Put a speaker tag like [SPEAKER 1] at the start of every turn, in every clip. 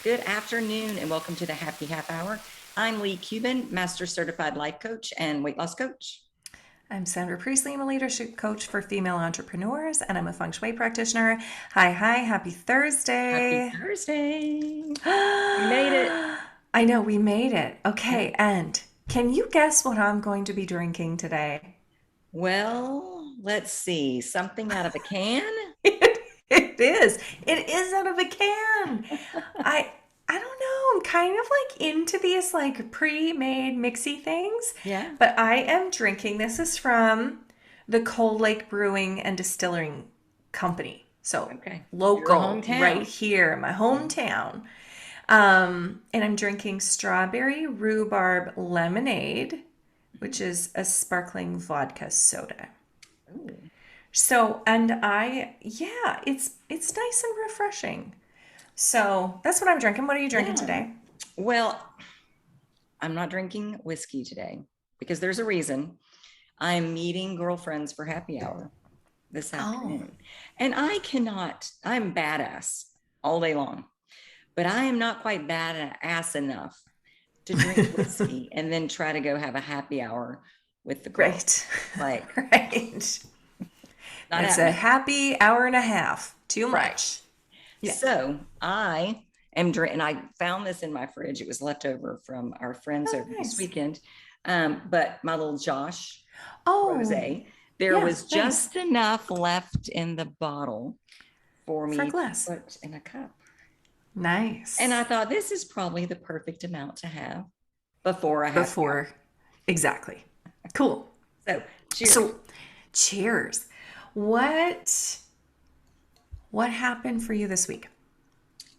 [SPEAKER 1] Good afternoon and welcome to the Happy Half Hour. I'm Leigh Kubin, Master Certified Life Coach and Weight Loss Coach.
[SPEAKER 2] I'm Sandra Priestley. I'm a leadership coach for female entrepreneurs, and I'm a feng shui practitioner. Hi, happy Thursday.
[SPEAKER 1] Happy Thursday. We made it.
[SPEAKER 2] I know, we made it. Okay,
[SPEAKER 1] Yeah.
[SPEAKER 2] and can you guess what I'm going to be drinking today?
[SPEAKER 1] Well, let's see. Something out of a can?
[SPEAKER 2] It is. It is out of a can. I I don't know. I'm kind of like into these like pre-made mixy things,
[SPEAKER 1] Yeah.
[SPEAKER 2] but I am drinking. This is from the Cold Lake Brewing and Distilling Company. So
[SPEAKER 1] Okay. Your
[SPEAKER 2] local, right
[SPEAKER 1] hometown.
[SPEAKER 2] here in my
[SPEAKER 1] Yeah.
[SPEAKER 2] hometown. And I'm drinking strawberry rhubarb lemonade, which is a sparkling vodka soda.
[SPEAKER 1] Ooh.
[SPEAKER 2] So, and yeah, it's nice and refreshing. So that's what I'm drinking. What are you drinking
[SPEAKER 1] Yeah.
[SPEAKER 2] today?
[SPEAKER 1] Well, I'm not drinking whiskey today because there's a reason. I'm meeting girlfriends for happy hour this
[SPEAKER 2] Oh,
[SPEAKER 1] afternoon. And I'm badass all day long, but I am not quite badass enough to drink whiskey and then try to go have a happy hour with the girl.
[SPEAKER 2] right.
[SPEAKER 1] Like,
[SPEAKER 2] Right.
[SPEAKER 1] not
[SPEAKER 2] It's a
[SPEAKER 1] happening.
[SPEAKER 2] happy hour and a half. Too
[SPEAKER 1] Right.
[SPEAKER 2] much. Yeah.
[SPEAKER 1] So I am drinking, and I found this in my fridge. It was left over from our friends
[SPEAKER 2] Oh,
[SPEAKER 1] over this
[SPEAKER 2] nice.
[SPEAKER 1] weekend. But my little Josh
[SPEAKER 2] Oh,
[SPEAKER 1] rosé, there
[SPEAKER 2] yeah,
[SPEAKER 1] was
[SPEAKER 2] nice.
[SPEAKER 1] just enough left in the bottle for
[SPEAKER 2] For
[SPEAKER 1] me to
[SPEAKER 2] glass.
[SPEAKER 1] put in a cup. And I
[SPEAKER 2] Nice.
[SPEAKER 1] thought this is probably the perfect amount to have before a happy hour.
[SPEAKER 2] Before. Exactly. Cool.
[SPEAKER 1] So cheers.
[SPEAKER 2] So, cheers. What what happened for you this week?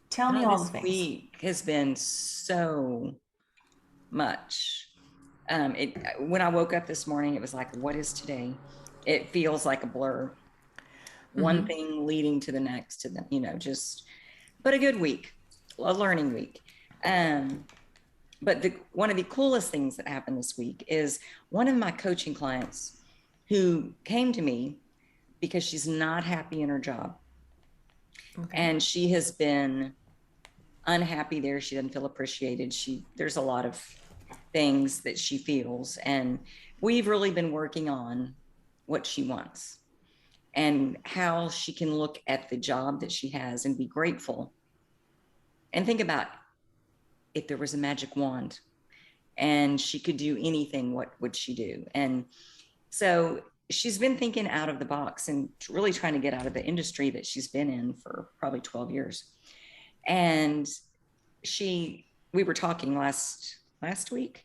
[SPEAKER 2] Tell me
[SPEAKER 1] Oh,
[SPEAKER 2] all the
[SPEAKER 1] this
[SPEAKER 2] things.
[SPEAKER 1] week has been so much. When I woke up this morning, it was like, what is today? It feels like a blur. One
[SPEAKER 2] Mm-hmm.
[SPEAKER 1] thing leading to the next, to the, but a good week, a learning week. Um, but one of the coolest things that happened this week is one of my coaching clients who came to me because she's not happy in her job.
[SPEAKER 2] Okay.
[SPEAKER 1] And she has been unhappy there. She doesn't feel appreciated. There's a lot of things that she feels. And we've really been working on what she wants and how she can look at the job that she has and be grateful and think about if there was a magic wand and she could do anything, what would she do? And so she's been thinking out of the box and really trying to get out of the industry that she's been in for probably 12 years. And we were talking last week,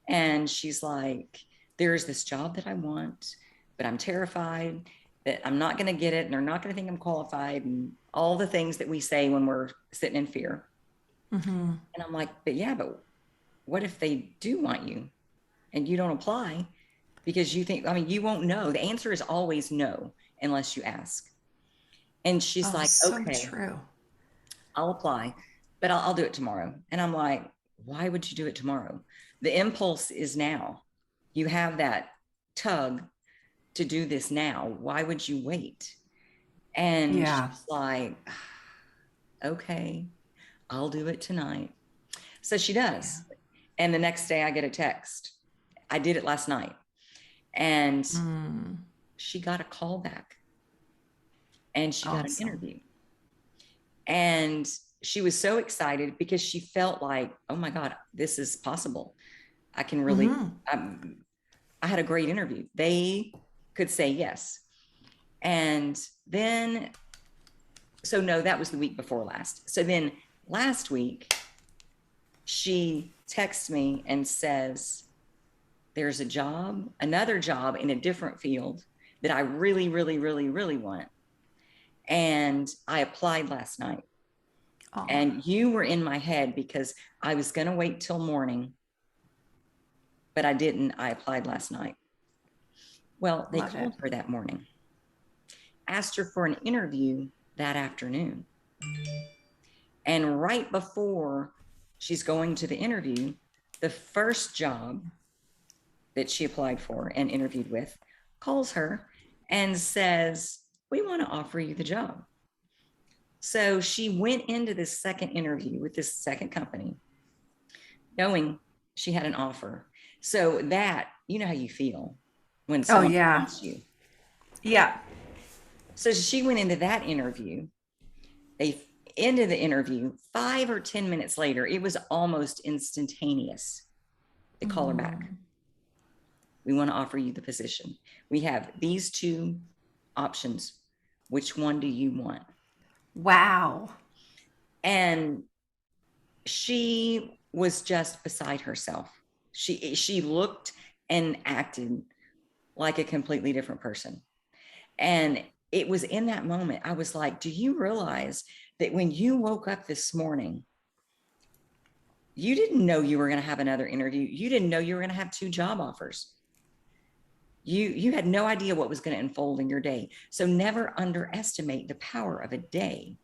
[SPEAKER 1] and she's like, there's this job that I want, but I'm terrified that I'm not going to get it and they're not going to think I'm qualified, and all the things that we say when we're sitting in fear.
[SPEAKER 2] Mm-hmm.
[SPEAKER 1] And I'm like, but what if they do want you and you don't apply because you think, I mean, you won't know. The answer is always no unless you ask. And she's
[SPEAKER 2] Oh,
[SPEAKER 1] like,
[SPEAKER 2] so
[SPEAKER 1] okay,
[SPEAKER 2] true.
[SPEAKER 1] I'll apply, but I'll do it tomorrow. And I'm like, why would you do it tomorrow? The impulse is now. You have that tug to do this now. Why would you wait? And
[SPEAKER 2] Yeah.
[SPEAKER 1] she's like, okay, I'll do it tonight. So she
[SPEAKER 2] Yeah.
[SPEAKER 1] does. And the next day I get a text. I did it last night. And
[SPEAKER 2] Mm,
[SPEAKER 1] she got a call back and she got an
[SPEAKER 2] awesome.
[SPEAKER 1] interview. And she was so excited because she felt like, oh my God, this is possible. I can really,
[SPEAKER 2] Mm-hmm.
[SPEAKER 1] I had a great interview. They could say yes. And then, so no, that was the week before last. So then last week, she texts me and says, there's another job in a different field that I really, really, really, really want. And I applied last night.
[SPEAKER 2] Oh,
[SPEAKER 1] And you were in my head because I was going to wait till morning, but I didn't. I applied last night. Well, they
[SPEAKER 2] love it.
[SPEAKER 1] called her that morning, asked her for an interview that afternoon. And right before she's going to the interview, the first job that she applied for and interviewed with calls her and says, we want to offer you the job. So she went into this second interview with this second company knowing she had an offer. So that, you know how you feel when
[SPEAKER 2] Oh,
[SPEAKER 1] someone
[SPEAKER 2] yeah.
[SPEAKER 1] wants you.
[SPEAKER 2] Yeah.
[SPEAKER 1] So she went into that interview. They ended the interview 5 or 10 minutes later. It was almost instantaneous. They call her back. We want to offer you the position. We have these two options. Which one do you want?
[SPEAKER 2] Wow.
[SPEAKER 1] And she was just beside herself. She looked and acted like a completely different person. And it was in that moment I was like, do you realize that when you woke up this morning, you didn't know you were going to have another interview. You didn't know you were going to have two job offers. You had no idea what was going to unfold in your day. So never underestimate the power of a day.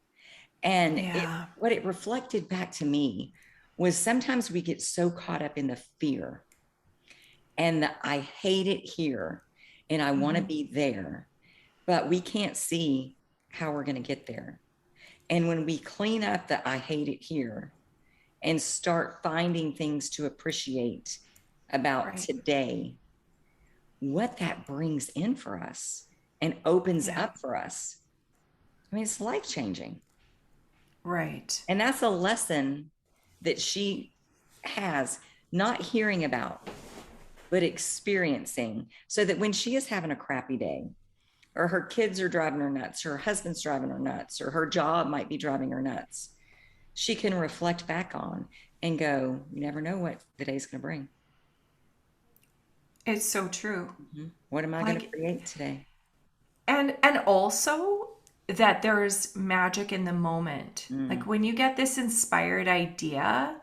[SPEAKER 1] And
[SPEAKER 2] Yeah.
[SPEAKER 1] what it reflected back to me was sometimes we get so caught up in the fear and the I hate it here and I want to be there, but we can't see how we're going to get there. And when we clean up the I hate it here and start finding things to appreciate about
[SPEAKER 2] Right.
[SPEAKER 1] today, what that brings in for us and opens
[SPEAKER 2] Yeah.
[SPEAKER 1] up for us, I mean, it's life changing.
[SPEAKER 2] Right.
[SPEAKER 1] And that's a lesson that she has, not hearing about, but experiencing, so that when she is having a crappy day, or her kids are driving her nuts, or her husband's driving her nuts, or her job might be driving her nuts, she can reflect back on and go, you never know what the day's going to bring.
[SPEAKER 2] It's so true.
[SPEAKER 1] What am I going to
[SPEAKER 2] Like,
[SPEAKER 1] create today?
[SPEAKER 2] and also that there's magic in the moment. Like
[SPEAKER 1] Mm.
[SPEAKER 2] when you get this inspired idea,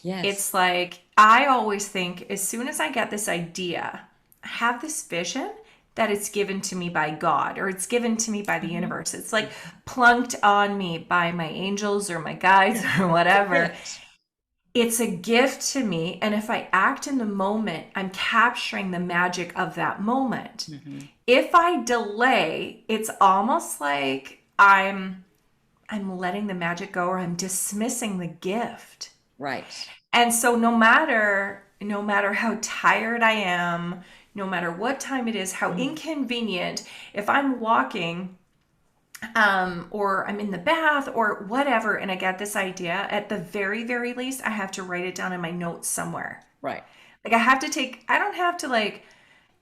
[SPEAKER 1] Yes.
[SPEAKER 2] it's like I always think as soon as I get this idea, I have this vision that it's given to me by God or it's given to me by the
[SPEAKER 1] Mhm.
[SPEAKER 2] universe. It's like plunked on me by my angels or my guides or whatever.
[SPEAKER 1] Yes.
[SPEAKER 2] It's a gift to me. And if I act in the moment, I'm capturing the magic of that moment.
[SPEAKER 1] Mm-hmm.
[SPEAKER 2] If I delay, it's almost like I'm letting the magic go or I'm dismissing the gift.
[SPEAKER 1] Right.
[SPEAKER 2] And so no matter how tired I am, no matter what time it is, how
[SPEAKER 1] Mm.
[SPEAKER 2] inconvenient, if I'm walking or I'm in the bath or whatever and I get this idea, at the very very least I have to write it down in my notes somewhere.
[SPEAKER 1] Right.
[SPEAKER 2] Like I don't have to like,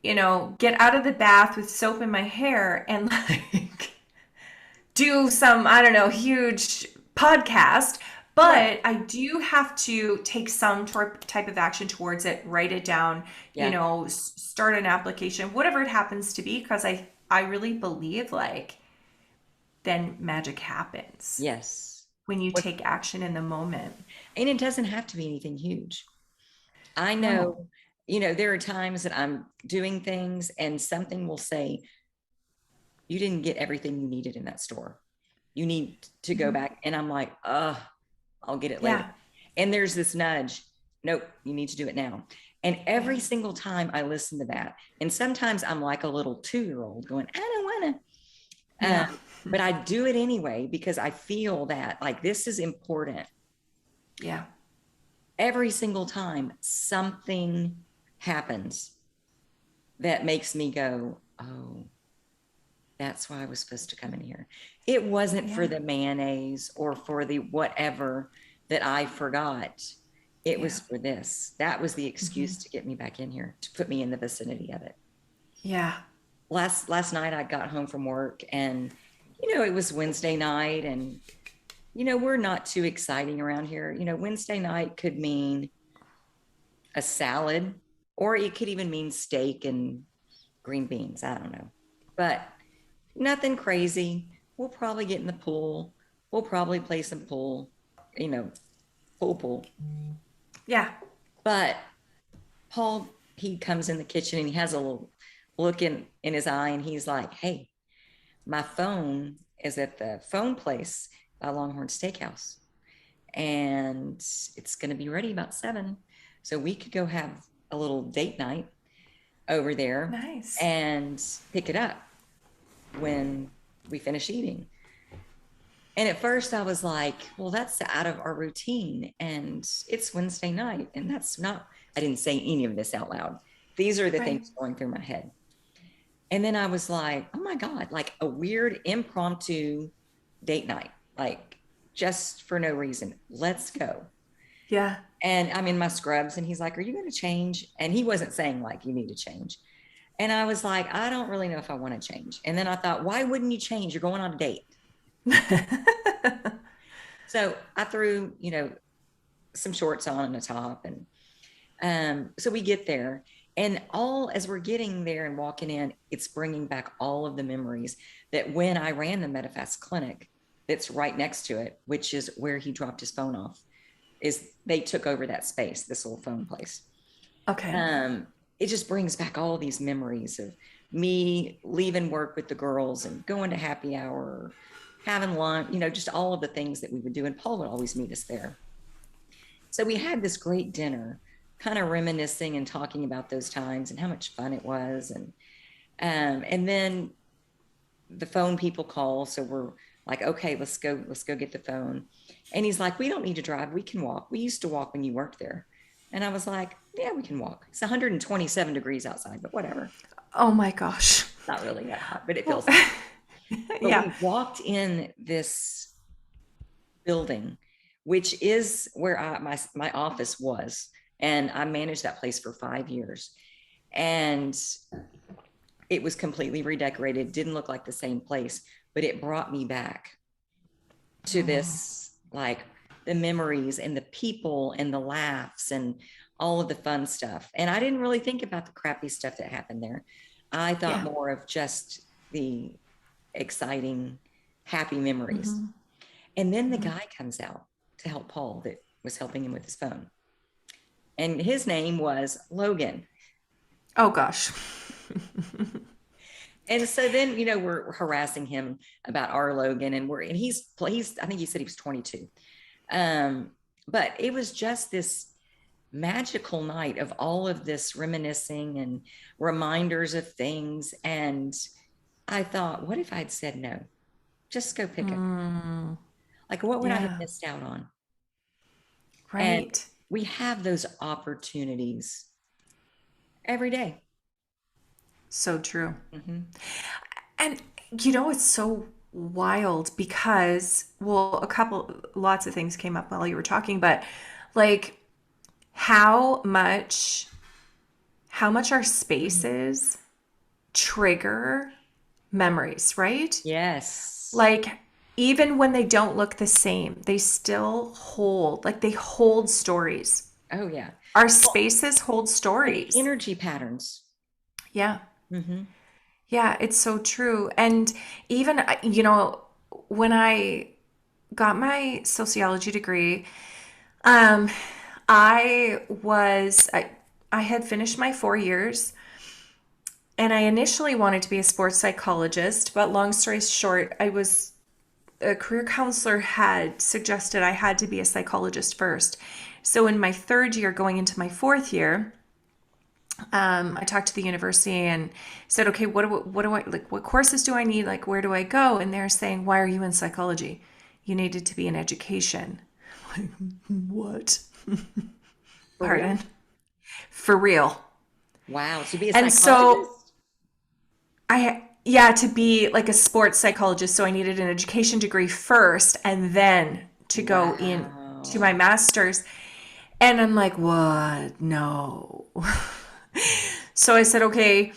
[SPEAKER 2] get out of the bath with soap in my hair and like do some, I don't know, huge podcast,
[SPEAKER 1] Right.
[SPEAKER 2] but I do have to take some type of action towards it, write it down,
[SPEAKER 1] Yeah.
[SPEAKER 2] start an application, whatever it happens to be, because I really believe like then magic happens
[SPEAKER 1] Yes.
[SPEAKER 2] when you
[SPEAKER 1] What,
[SPEAKER 2] take action in the moment.
[SPEAKER 1] and it doesn't have to be anything huge. I
[SPEAKER 2] No.
[SPEAKER 1] know, there are times that I'm doing things and something will say, you didn't get everything you needed in that store. You need to go back. And I'm like, I'll get it later.
[SPEAKER 2] Yeah.
[SPEAKER 1] And there's this nudge. Nope, you need to do it now. And
[SPEAKER 2] Yeah.
[SPEAKER 1] every single time I listen to that, and sometimes I'm like a little 2-year old going, I don't want to.
[SPEAKER 2] Yeah.
[SPEAKER 1] But I do it anyway because I feel that like this is important.
[SPEAKER 2] Yeah.
[SPEAKER 1] Every single time something happens that makes me go, oh, that's why I was supposed to come in here. It wasn't for
[SPEAKER 2] Yeah.
[SPEAKER 1] the mayonnaise or for the whatever that I forgot. It
[SPEAKER 2] Yeah.
[SPEAKER 1] was for this. That was the excuse to get me back in here, to put me in the vicinity of it.
[SPEAKER 2] Yeah.
[SPEAKER 1] Last night I got home from work and it was Wednesday night and we're not too exciting around here. Wednesday night could mean a salad or it could even mean steak and green beans. I don't know. But nothing crazy. We'll probably get in the pool. We'll probably play some pool, you know, pool.
[SPEAKER 2] Yeah.
[SPEAKER 1] But Paul, he comes in the kitchen and he has a little look in his eye and he's like, hey, my phone is at the phone place by Longhorn Steakhouse. And it's going to be ready about 7. So we could go have a little date night over there
[SPEAKER 2] Nice.
[SPEAKER 1] and pick it up when we finish eating. And at first I was like, well, that's out of our routine. And it's Wednesday night. And that's not, I didn't say any of this out loud. These are the
[SPEAKER 2] Right.
[SPEAKER 1] things going through my head. And then I was like, oh my God, like a weird impromptu date night, like just for no reason. Let's go.
[SPEAKER 2] Yeah.
[SPEAKER 1] And I'm in my scrubs, and he's like, are you going to change? And he wasn't saying, like, you need to change. And I was like, I don't really know if I want to change. And then I thought, why wouldn't you change? You're going on a date. So I threw, some shorts on and a top. And so we get there. And all as we're getting there and walking in, it's bringing back all of the memories that when I ran the Medifast clinic that's right next to it, which is where he dropped his phone off, is they took over that space, this little phone place.
[SPEAKER 2] Okay.
[SPEAKER 1] It just brings back all these memories of me leaving work with the girls and going to happy hour, having lunch, just all of the things that we would do. And Paul would always meet us there. So we had this great dinner, kind of reminiscing and talking about those times and how much fun it was. And then the phone people call. So we're like, okay, let's go get the phone. And he's like, we don't need to drive. We can walk. We used to walk when you worked there. And I was like, yeah, we can walk. It's 127 degrees outside, but whatever.
[SPEAKER 2] Oh my gosh.
[SPEAKER 1] Not really that hot, but it
[SPEAKER 2] Well,
[SPEAKER 1] feels like. But
[SPEAKER 2] yeah.
[SPEAKER 1] we walked in this building, which is where my office was. And I managed that place for 5 years. And it was completely redecorated, didn't look like the same place, but it brought me back to this, like the memories and the people and the laughs and all of the fun stuff. And I didn't really think about the crappy stuff that happened there. I thought
[SPEAKER 2] Yeah.
[SPEAKER 1] more of just the exciting, happy memories.
[SPEAKER 2] Mm-hmm.
[SPEAKER 1] And then the
[SPEAKER 2] Mm-hmm.
[SPEAKER 1] guy comes out to help Paul that was helping him with his phone. And his name was Logan.
[SPEAKER 2] Oh gosh.
[SPEAKER 1] And so then, we're harassing him about our Logan, and he's I think he said he was 22. But it was just this magical night of all of this reminiscing and reminders of things. And I thought, what if I'd said no? Just go pick it.
[SPEAKER 2] Mm,
[SPEAKER 1] Like, what would I have
[SPEAKER 2] yeah.
[SPEAKER 1] missed out on? And
[SPEAKER 2] Right.
[SPEAKER 1] we have those opportunities every day.
[SPEAKER 2] So true.
[SPEAKER 1] Mm-hmm.
[SPEAKER 2] And it's so wild because, well, lots of things came up while you were talking, but like how much our
[SPEAKER 1] Mm-hmm.
[SPEAKER 2] spaces trigger memories, right?
[SPEAKER 1] Yes.
[SPEAKER 2] Like even when they don't look the same, they still they hold stories.
[SPEAKER 1] Oh, yeah.
[SPEAKER 2] Our
[SPEAKER 1] Well,
[SPEAKER 2] spaces hold
[SPEAKER 1] and
[SPEAKER 2] stories.
[SPEAKER 1] energy patterns.
[SPEAKER 2] Yeah.
[SPEAKER 1] Mm-hmm.
[SPEAKER 2] Yeah, it's so true. And even, when I got my sociology degree, um, I had finished my 4 years and I initially wanted to be a sports psychologist, but long story short, a career counselor had suggested I had to be a psychologist first. So in my third year, going into my fourth year, I talked to the university and said, okay, what do I like? What courses do I need? Like, where do I go? And they're saying, why are you in psychology? You needed to be in education. Like, what?
[SPEAKER 1] For real?
[SPEAKER 2] Pardon? For real.
[SPEAKER 1] Wow. So be a
[SPEAKER 2] And so
[SPEAKER 1] psychologist?
[SPEAKER 2] yeah, to be like a sports psychologist. So I needed an education degree first and then to go in to my
[SPEAKER 1] Wow.
[SPEAKER 2] master's. And I'm like, what? No. So I said, okay,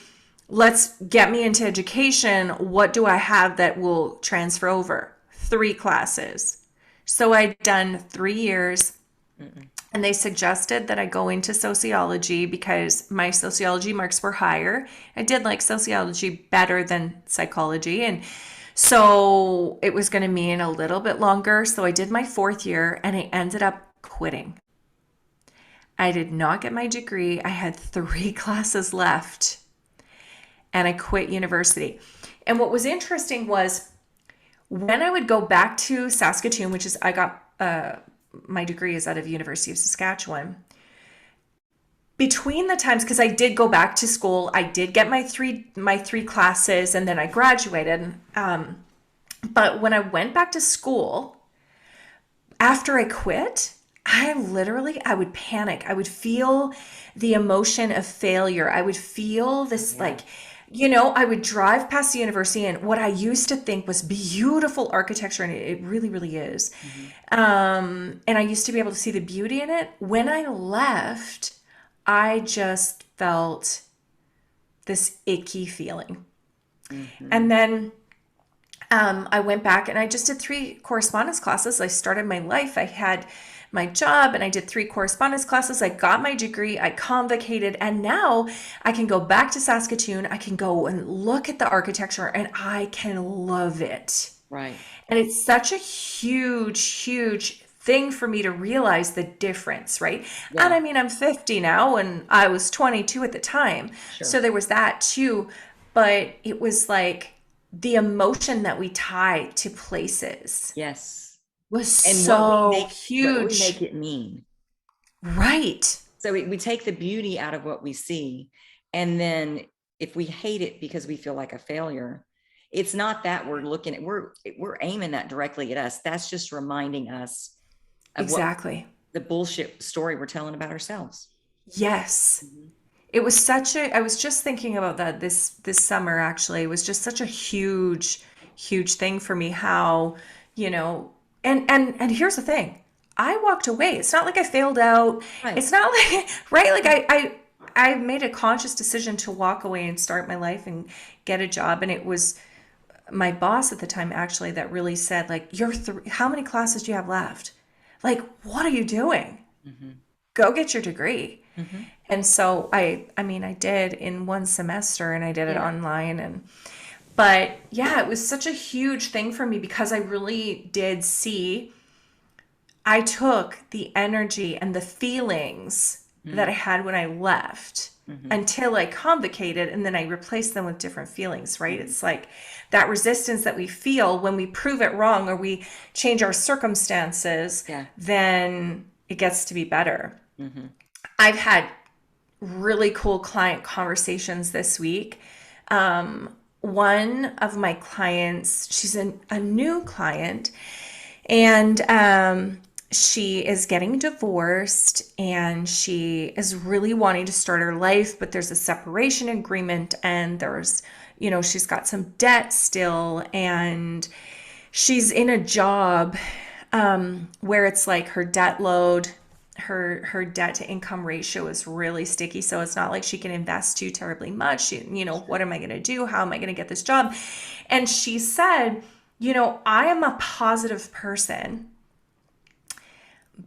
[SPEAKER 2] let's get me into education. What do I have that will transfer over? 3 classes. So I'd done 3 years
[SPEAKER 1] Mm-mm.
[SPEAKER 2] and they suggested that I go into sociology because my sociology marks were higher. I did like sociology better than psychology. And so it was going to mean a little bit longer. So I did my 4th year and I ended up quitting. I did not get my degree. I had 3 classes left and I quit university. And what was interesting was when I would go back to Saskatoon, which is I got my degree is out of University of Saskatchewan. Between the times, because I did go back to school, I did get my three classes, and then I graduated. But when I went back to school, after I quit, I would panic. I would feel the emotion of failure. I would feel this
[SPEAKER 1] Yeah.
[SPEAKER 2] like, I would drive past the university and what I used to think was beautiful architecture, and it really, really is.
[SPEAKER 1] Hmm.
[SPEAKER 2] And I used to be able to see the beauty in it. When I left, I just felt this icky feeling.
[SPEAKER 1] Hmm.
[SPEAKER 2] And then I went back and I just did 3 correspondence classes. I started my life. I had my job and I did 3 correspondence classes. I got my degree. I convocated. And now I can go back to Saskatoon. I can go and look at the architecture and I can love it.
[SPEAKER 1] Right.
[SPEAKER 2] And it's such a huge, huge thing for me to realize the difference, right? And
[SPEAKER 1] Yeah.
[SPEAKER 2] I mean, I'm 50 now and I was 22 at the time. So
[SPEAKER 1] Sure.
[SPEAKER 2] there was that too. But it was like the emotion that we tie to places
[SPEAKER 1] Yes.
[SPEAKER 2] was
[SPEAKER 1] And
[SPEAKER 2] so
[SPEAKER 1] what we make
[SPEAKER 2] huge.
[SPEAKER 1] it mean.
[SPEAKER 2] Right.
[SPEAKER 1] So we take the beauty out of what we see. And then if we hate it because we feel like a failure, it's not that we're looking at, we're aiming that directly at us. That's just reminding us of what
[SPEAKER 2] Exactly.
[SPEAKER 1] the bullshit story we're telling about ourselves.
[SPEAKER 2] Yes.
[SPEAKER 1] Mhm.
[SPEAKER 2] It was such a, I was just thinking about that this summer actually. It was just such a huge, huge thing for me how, you know, and here's the thing. I walked away. It's not like I failed out.
[SPEAKER 1] Right.
[SPEAKER 2] It's not like right, like I made a conscious decision to walk away and start my life and get a job, and it was my boss at the time actually that really said like how many classes do you have left? Like what are you doing?
[SPEAKER 1] Mm-hmm.
[SPEAKER 2] Go get your degree.
[SPEAKER 1] Mm-hmm.
[SPEAKER 2] And so I mean I did in one semester and I did it
[SPEAKER 1] Yeah.
[SPEAKER 2] online, and but yeah, it was such a huge thing for me because I really did see I took the energy and the feelings that I had when I left
[SPEAKER 1] Mm-hmm.
[SPEAKER 2] until I convocated, and then I replaced them with different feelings, right?
[SPEAKER 1] Mm-hmm.
[SPEAKER 2] It's like that resistance that we feel when we prove it wrong or we change our circumstances,
[SPEAKER 1] Yeah.
[SPEAKER 2] then it gets to be better.
[SPEAKER 1] Mm-hmm.
[SPEAKER 2] I've had really cool client conversations this week. One of my clients, she's a new client, and she is getting divorced and she is really wanting to start her life, but there's a separation agreement and she's got some debt still, and she's in a job where it's like her debt load, her debt to income ratio is really sticky. So it's not like she can invest too terribly much. What am I going to do? How am I going to get this job? And she said, I am a positive person,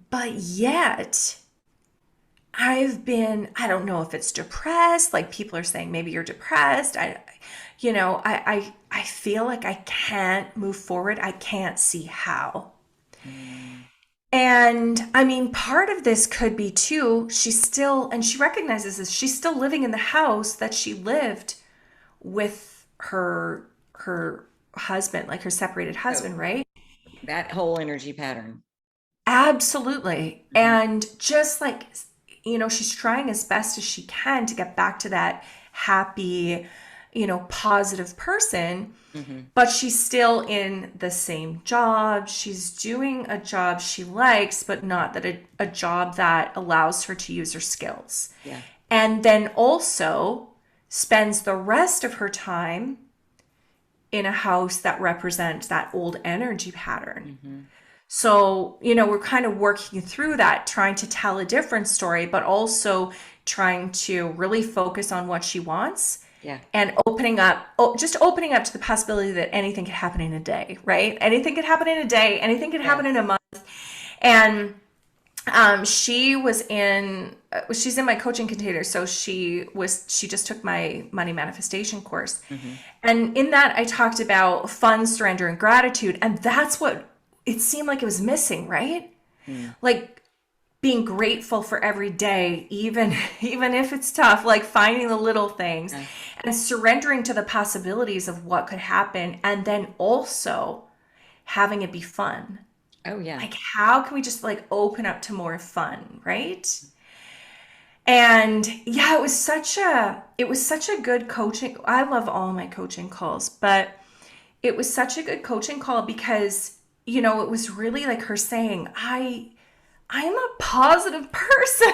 [SPEAKER 2] but yet I don't know if it's depressed. Like people are saying, maybe you're depressed. I feel like I can't move forward. I can't see how.
[SPEAKER 1] Mm-hmm.
[SPEAKER 2] And I mean, part of this could be too, and she recognizes this, she's still living in the house that she lived with her husband, like her separated
[SPEAKER 1] Oh,
[SPEAKER 2] husband, right?
[SPEAKER 1] that whole energy pattern.
[SPEAKER 2] Absolutely.
[SPEAKER 1] Mm-hmm.
[SPEAKER 2] And just like, she's trying as best as she can to get back to that happy, positive person,
[SPEAKER 1] Mm-hmm.
[SPEAKER 2] but she's still in the same job. She's doing a job she likes, but not that a job that allows her to use her skills.
[SPEAKER 1] Yeah.
[SPEAKER 2] And then also spends the rest of her time in a house that represents that old energy pattern.
[SPEAKER 1] Mm-hmm.
[SPEAKER 2] So, we're kind of working through that, trying to tell a different story, but also trying to really focus on what she wants
[SPEAKER 1] Yeah.
[SPEAKER 2] and just opening up to the possibility that anything could happen in a day, right? Anything could happen in a day, anything could happen in a
[SPEAKER 1] Yes.
[SPEAKER 2] month. And she's in my coaching container. So she just took my money manifestation course.
[SPEAKER 1] Mm-hmm.
[SPEAKER 2] And in that, I talked about fun, surrender, and gratitude. And that's what it seemed like it was missing, right?
[SPEAKER 1] Mm.
[SPEAKER 2] Like being grateful for every day, even even if it's tough, like finding the little things
[SPEAKER 1] Yeah.
[SPEAKER 2] and surrendering to the possibilities of what could happen, and then also having it be fun.
[SPEAKER 1] Oh, yeah.
[SPEAKER 2] Like how can we just like open up to more fun, right? And yeah, it was such a good coaching. I love all my coaching calls, but it was such a good coaching call because, you know, it was really like her saying, I'm a positive person.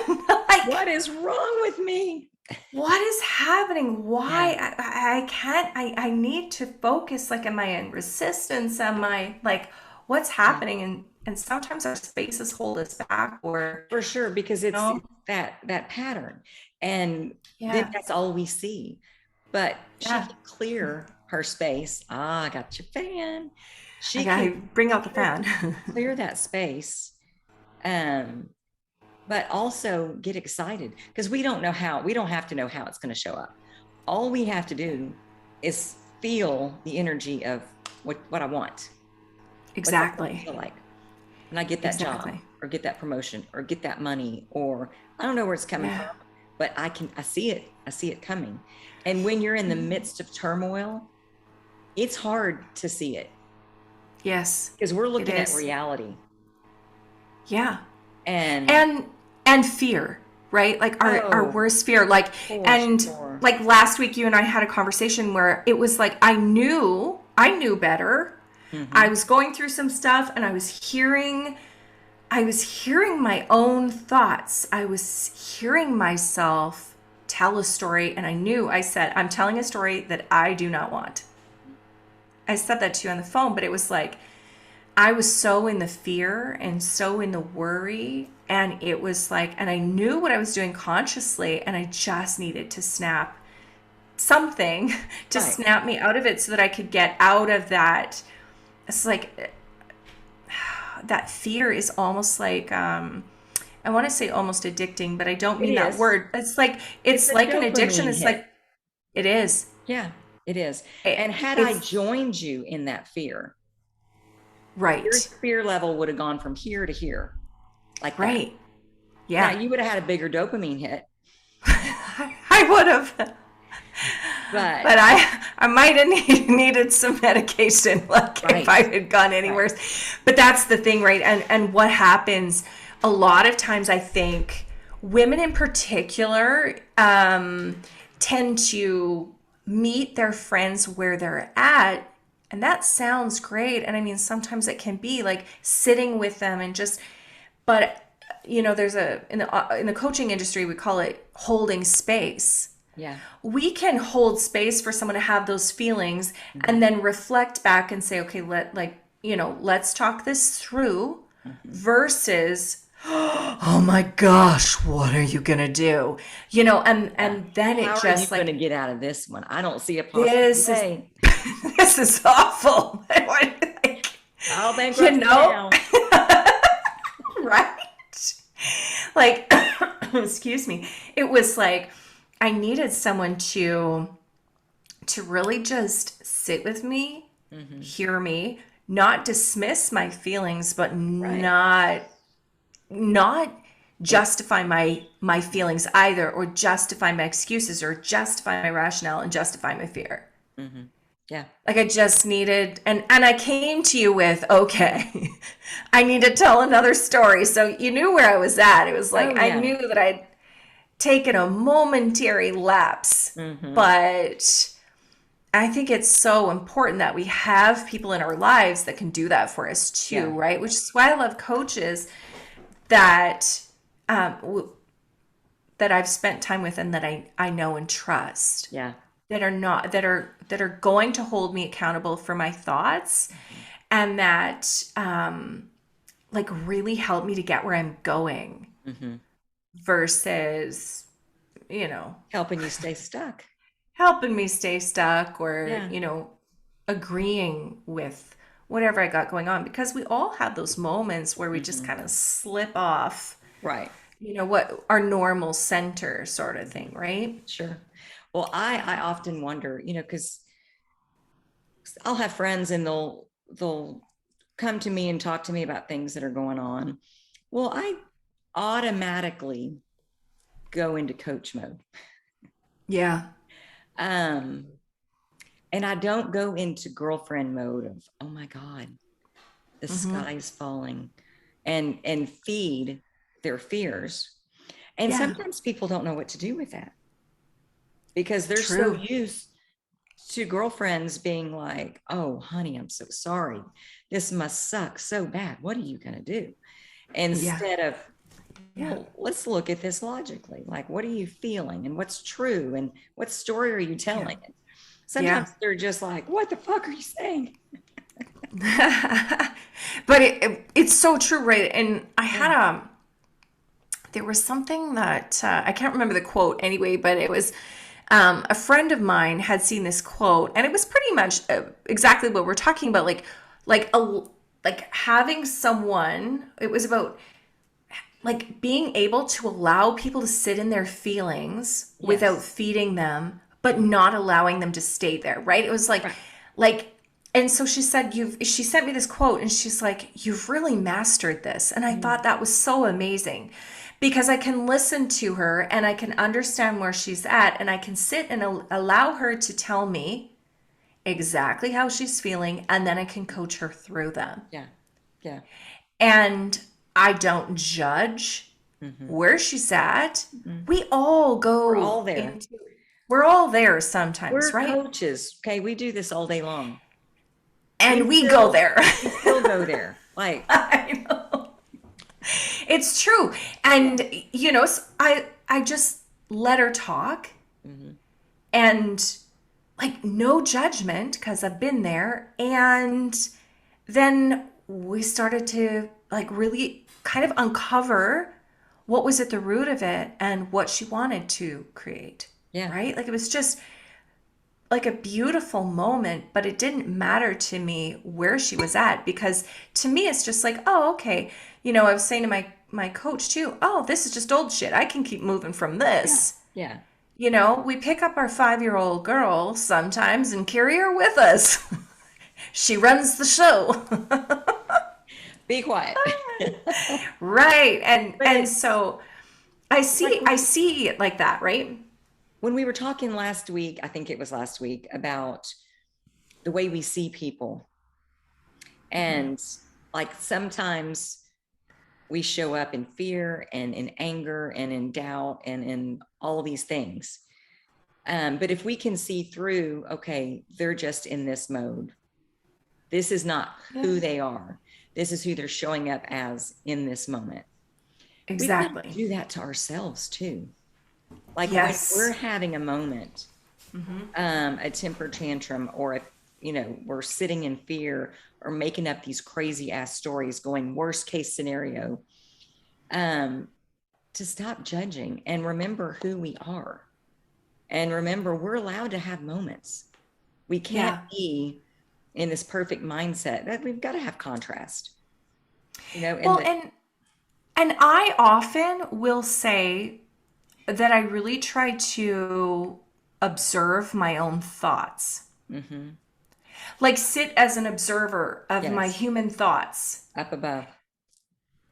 [SPEAKER 1] What
[SPEAKER 2] Like,
[SPEAKER 1] is wrong with me?
[SPEAKER 2] what is happening?
[SPEAKER 1] Yeah.
[SPEAKER 2] Why I can't, I need to focus. Like, am I in resistance? Am I like, what's
[SPEAKER 1] Yeah.
[SPEAKER 2] happening? And sometimes our spaces hold us back, or,
[SPEAKER 1] For sure, because
[SPEAKER 2] you
[SPEAKER 1] it's
[SPEAKER 2] know,
[SPEAKER 1] that pattern. And then
[SPEAKER 2] yeah,
[SPEAKER 1] that's all we see. But she
[SPEAKER 2] yeah.
[SPEAKER 1] can clear her space. Ah, I got your fan.
[SPEAKER 2] I
[SPEAKER 1] She can
[SPEAKER 2] gotta bring out the
[SPEAKER 1] clear,
[SPEAKER 2] fan.
[SPEAKER 1] clear that space. Um, but also get excited because we don't have to know how it's going to show up. All we have to do is feel the energy of what I want. What's that going to
[SPEAKER 2] Exactly.
[SPEAKER 1] feel like? And I get that job
[SPEAKER 2] Exactly.
[SPEAKER 1] or get that promotion or get that money, or I don't know where it's coming from,
[SPEAKER 2] Yeah.
[SPEAKER 1] but I see it. I see it coming. And when you're in the midst of turmoil, it's hard to see it
[SPEAKER 2] Yes,
[SPEAKER 1] because we're
[SPEAKER 2] it
[SPEAKER 1] looking at
[SPEAKER 2] is.
[SPEAKER 1] reality.
[SPEAKER 2] Yeah.
[SPEAKER 1] And
[SPEAKER 2] and and fear, right? Like our
[SPEAKER 1] oh,
[SPEAKER 2] worst fear, like,
[SPEAKER 1] for
[SPEAKER 2] and
[SPEAKER 1] sure.
[SPEAKER 2] like last week you and I had a conversation where it was like I knew better. I
[SPEAKER 1] Mm-hmm.
[SPEAKER 2] was going through some stuff and I was hearing my own thoughts. I was hearing myself tell a story, and I said, I'm telling a story that I do not want. I said that to you on the phone, but it was like I was so in the fear and so in the worry. And it was like, and I knew what I was doing consciously, and I just needed to snap something to
[SPEAKER 1] Right.
[SPEAKER 2] snap me out of it so that I could get out of that. It's like that fear is almost like, I want to say almost addicting, but I don't
[SPEAKER 1] It
[SPEAKER 2] mean that
[SPEAKER 1] is.
[SPEAKER 2] word. It's like,
[SPEAKER 1] It's
[SPEAKER 2] it's
[SPEAKER 1] a
[SPEAKER 2] like an addiction.
[SPEAKER 1] dopamine
[SPEAKER 2] It's
[SPEAKER 1] hit.
[SPEAKER 2] like, it is.
[SPEAKER 1] Yeah, it is. And had I
[SPEAKER 2] It's
[SPEAKER 1] joined you in that fear, your
[SPEAKER 2] right.
[SPEAKER 1] fear level would have gone from here to here like that.
[SPEAKER 2] Right.
[SPEAKER 1] Now
[SPEAKER 2] Yeah.
[SPEAKER 1] you would have had a bigger dopamine hit,
[SPEAKER 2] I would have.
[SPEAKER 1] but
[SPEAKER 2] But I might have needed some medication, like if
[SPEAKER 1] right,
[SPEAKER 2] I had gone any
[SPEAKER 1] right.
[SPEAKER 2] worse. But that's the thing, right? And what happens a lot of times, I think women in particular tend to meet their friends where they're at. And that sounds great. And I mean, sometimes it can be like sitting with them and just, but you know, there's a in the coaching industry we call it holding space.
[SPEAKER 1] Yeah.
[SPEAKER 2] We can hold space for someone to have those feelings
[SPEAKER 1] Hmm.
[SPEAKER 2] and then reflect back and say, okay, let's talk this through,
[SPEAKER 1] Hmm.
[SPEAKER 2] versus, oh my gosh, what are you gonna do? And
[SPEAKER 1] Yeah.
[SPEAKER 2] then it
[SPEAKER 1] How are you
[SPEAKER 2] just
[SPEAKER 1] going to
[SPEAKER 2] like,
[SPEAKER 1] get out of this one? I don't see a possible
[SPEAKER 2] this is
[SPEAKER 1] way.
[SPEAKER 2] this is awful. Like,
[SPEAKER 1] I'll
[SPEAKER 2] you
[SPEAKER 1] bankruptcy
[SPEAKER 2] know,
[SPEAKER 1] now.
[SPEAKER 2] right? Like, excuse me. It was like I needed someone to really just sit with me,
[SPEAKER 1] Hmm.
[SPEAKER 2] hear me, not dismiss my feelings, but
[SPEAKER 1] Right.
[SPEAKER 2] not
[SPEAKER 1] It,
[SPEAKER 2] justify my feelings either, or justify my excuses, or justify my rationale, and justify my fear.
[SPEAKER 1] hmm. Yeah.
[SPEAKER 2] Like, I just needed, and I came to you with, okay, I need to tell another story. So you knew where I was at. It was
[SPEAKER 1] Oh,
[SPEAKER 2] like I
[SPEAKER 1] yeah.
[SPEAKER 2] knew that I'd taken a momentary lapse,
[SPEAKER 1] Hmm.
[SPEAKER 2] but I think it's so important that we have people in our lives that can do that for us too,
[SPEAKER 1] Yeah.
[SPEAKER 2] right? Which is why I love coaches that that I've spent time with, and that I know and trust,
[SPEAKER 1] Yeah.
[SPEAKER 2] that are not that are going to hold me accountable for my thoughts,
[SPEAKER 1] Hmm.
[SPEAKER 2] and that like really help me to get where I'm going,
[SPEAKER 1] Hmm.
[SPEAKER 2] versus, you know,
[SPEAKER 1] Helping you stay stuck.
[SPEAKER 2] helping me stay stuck, or,
[SPEAKER 1] Yeah.
[SPEAKER 2] agreeing with whatever I got going on, because we all have those moments where we just
[SPEAKER 1] Hmm.
[SPEAKER 2] kind of slip off,
[SPEAKER 1] Right.
[SPEAKER 2] what our normal center sort of
[SPEAKER 1] Hmm.
[SPEAKER 2] thing, right?
[SPEAKER 1] Sure. Well, I often wonder, because I'll have friends and they'll come to me and talk to me about things that are going on. Well, I automatically go into coach mode.
[SPEAKER 2] Yeah.
[SPEAKER 1] Um, and I don't go into girlfriend mode of, oh my God, the
[SPEAKER 2] Mm-hmm.
[SPEAKER 1] sky is falling, and feed their fears. And
[SPEAKER 2] Yeah.
[SPEAKER 1] sometimes people don't know what to do with that because they're so
[SPEAKER 2] True.
[SPEAKER 1] used to girlfriends being like, oh, honey, I'm so sorry. This must suck so bad. What are you going to do?
[SPEAKER 2] Yeah.
[SPEAKER 1] Instead of,
[SPEAKER 2] Yeah.
[SPEAKER 1] well, let's look at this logically. Like, what are you feeling and what's true and what story are you
[SPEAKER 2] Yeah.
[SPEAKER 1] telling? And
[SPEAKER 2] Yeah.
[SPEAKER 1] sometimes they're just like, what the fuck are you saying?
[SPEAKER 2] But it's so true, right? And I
[SPEAKER 1] Yeah.
[SPEAKER 2] had there was something that I can't remember the quote anyway, but it was a friend of mine had seen this quote, and it was pretty much exactly what we're talking about, like a like having someone. It was about like being able to allow people to sit in their feelings without
[SPEAKER 1] Yes.
[SPEAKER 2] feeding them, but not allowing them to stay there, right? It was
[SPEAKER 1] Right.
[SPEAKER 2] like and so she said she sent me this quote and she's like, you've really mastered this. And I
[SPEAKER 1] Mm.
[SPEAKER 2] thought that was so amazing because I can listen to her and I can understand where she's at and I can sit and allow her to tell me exactly how she's feeling and then I can coach her through them.
[SPEAKER 1] Yeah. Yeah.
[SPEAKER 2] And I don't judge
[SPEAKER 1] Mm-hmm.
[SPEAKER 2] where she's at.
[SPEAKER 1] Mm.
[SPEAKER 2] We all
[SPEAKER 1] We're all
[SPEAKER 2] go
[SPEAKER 1] there.
[SPEAKER 2] into we're all there sometimes,
[SPEAKER 1] We're
[SPEAKER 2] right?
[SPEAKER 1] coaches. Okay. We do this all day long. We
[SPEAKER 2] And we go
[SPEAKER 1] still,
[SPEAKER 2] there.
[SPEAKER 1] we still go there. Like,
[SPEAKER 2] I know. It's true.
[SPEAKER 1] yeah.
[SPEAKER 2] And I just let her talk
[SPEAKER 1] Mm-hmm.
[SPEAKER 2] and like no judgment because I've been there. And then we started to like really kind of uncover what was at the root of it and what she wanted to create.
[SPEAKER 1] Yeah.
[SPEAKER 2] Right? Like it was just like a beautiful moment, but it didn't matter to me where she was at because to me it's just like, oh, okay. I was saying to my coach too, oh, this is just old shit. I can keep moving from
[SPEAKER 1] Yeah.
[SPEAKER 2] this.
[SPEAKER 1] Yeah.
[SPEAKER 2] We pick up our 5-year-old girl sometimes and carry her with us. She runs the show.
[SPEAKER 1] Be quiet.
[SPEAKER 2] Right. And
[SPEAKER 1] But
[SPEAKER 2] and
[SPEAKER 1] it's
[SPEAKER 2] so
[SPEAKER 1] like
[SPEAKER 2] I see it like that, right?
[SPEAKER 1] when we were talking last week, I think it was last week, about the way we see people. And like sometimes we show up in fear and in anger and in doubt and in all these things. But if we can see through, okay, they're just in this mode. This is not
[SPEAKER 2] Yeah.
[SPEAKER 1] who they are. This is who they're showing up as in this moment. We've got to
[SPEAKER 2] Exactly.
[SPEAKER 1] do that to ourselves too. Like when we're
[SPEAKER 2] Yes.
[SPEAKER 1] having a moment, a temper tantrum, or if we're sitting in fear or making up these crazy ass stories, going worst case scenario, um, to stop judging and remember who we are, and remember we're allowed to have moments. We can't
[SPEAKER 2] Yeah.
[SPEAKER 1] be in this perfect mindset. That we've got to have contrast, and
[SPEAKER 2] Well,
[SPEAKER 1] that.
[SPEAKER 2] and I often will say that I really try to observe my own thoughts.
[SPEAKER 1] Mm-hmm.
[SPEAKER 2] Like sit as an observer of my
[SPEAKER 1] Yes,
[SPEAKER 2] human thoughts.
[SPEAKER 1] up above,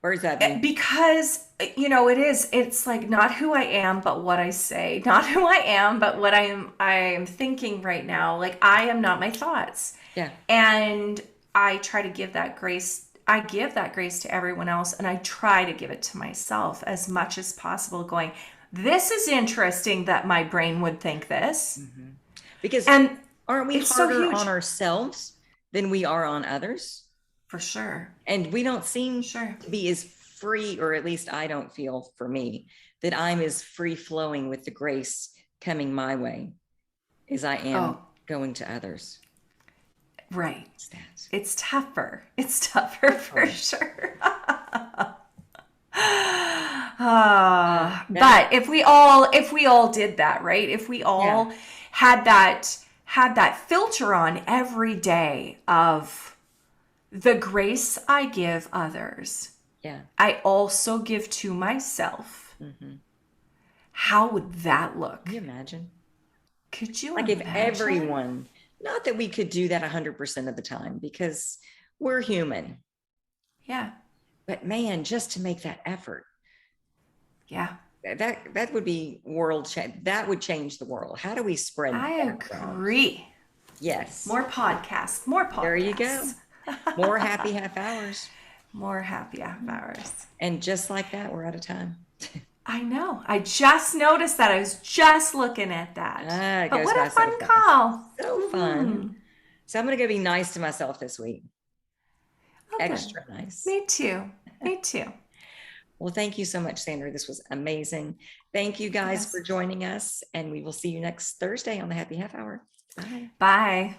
[SPEAKER 1] birds that view.
[SPEAKER 2] Because it's like not who I am but what I say, not who I am but what I am thinking right now. Like I am not my thoughts.
[SPEAKER 1] Yeah.
[SPEAKER 2] And I try to give that grace. I give that grace to everyone else and I try to give it to myself as much as possible, going, this is interesting that my brain would think this.
[SPEAKER 1] Mm-hmm. Because
[SPEAKER 2] And
[SPEAKER 1] aren't we
[SPEAKER 2] it's so
[SPEAKER 1] harder on
[SPEAKER 2] huge.
[SPEAKER 1] ourselves than we are on others?
[SPEAKER 2] For sure.
[SPEAKER 1] And we don't seem
[SPEAKER 2] Sure.
[SPEAKER 1] to be as free, or at least I don't feel for me, that I'm as free flowing with the grace coming my way as I am
[SPEAKER 2] Oh,
[SPEAKER 1] going to others.
[SPEAKER 2] right.
[SPEAKER 1] It's that.
[SPEAKER 2] It's tougher. It's tougher for sure.
[SPEAKER 1] That,
[SPEAKER 2] But if we all did that, right? If we
[SPEAKER 1] yeah,
[SPEAKER 2] all had that filter on every day of the grace I give others,
[SPEAKER 1] yeah.
[SPEAKER 2] I also give to myself.
[SPEAKER 1] Mm-hmm.
[SPEAKER 2] How would that look?
[SPEAKER 1] Can you imagine?
[SPEAKER 2] Could you
[SPEAKER 1] Like if
[SPEAKER 2] imagine?
[SPEAKER 1] everyone, not that we could do that 100% of the time because we're human,
[SPEAKER 2] Yeah.
[SPEAKER 1] but man, just to make that effort,
[SPEAKER 2] Yeah.
[SPEAKER 1] that would be world change. That would change the world. How do we spread
[SPEAKER 2] I
[SPEAKER 1] that around?
[SPEAKER 2] agree.
[SPEAKER 1] Yes.
[SPEAKER 2] More podcasts. More
[SPEAKER 1] There you go.
[SPEAKER 2] podcasts.
[SPEAKER 1] More happy half hours.
[SPEAKER 2] More happy half hours.
[SPEAKER 1] And just like that, we're out of time.
[SPEAKER 2] I know. I just noticed that. I was just looking at that.
[SPEAKER 1] It
[SPEAKER 2] But
[SPEAKER 1] goes
[SPEAKER 2] what
[SPEAKER 1] by
[SPEAKER 2] a
[SPEAKER 1] so
[SPEAKER 2] fun
[SPEAKER 1] fast.
[SPEAKER 2] call.
[SPEAKER 1] So
[SPEAKER 2] Mm-hmm.
[SPEAKER 1] fun. So I'm going to go be nice to myself this week.
[SPEAKER 2] Oh, good.
[SPEAKER 1] Extra nice.
[SPEAKER 2] Me too. Me too.
[SPEAKER 1] Well, thank you so much, Sandra. This was amazing. Thank you guys
[SPEAKER 2] Yes.
[SPEAKER 1] for joining us, and we will see you next Thursday on the Happy Half Hour. Bye.
[SPEAKER 2] Bye.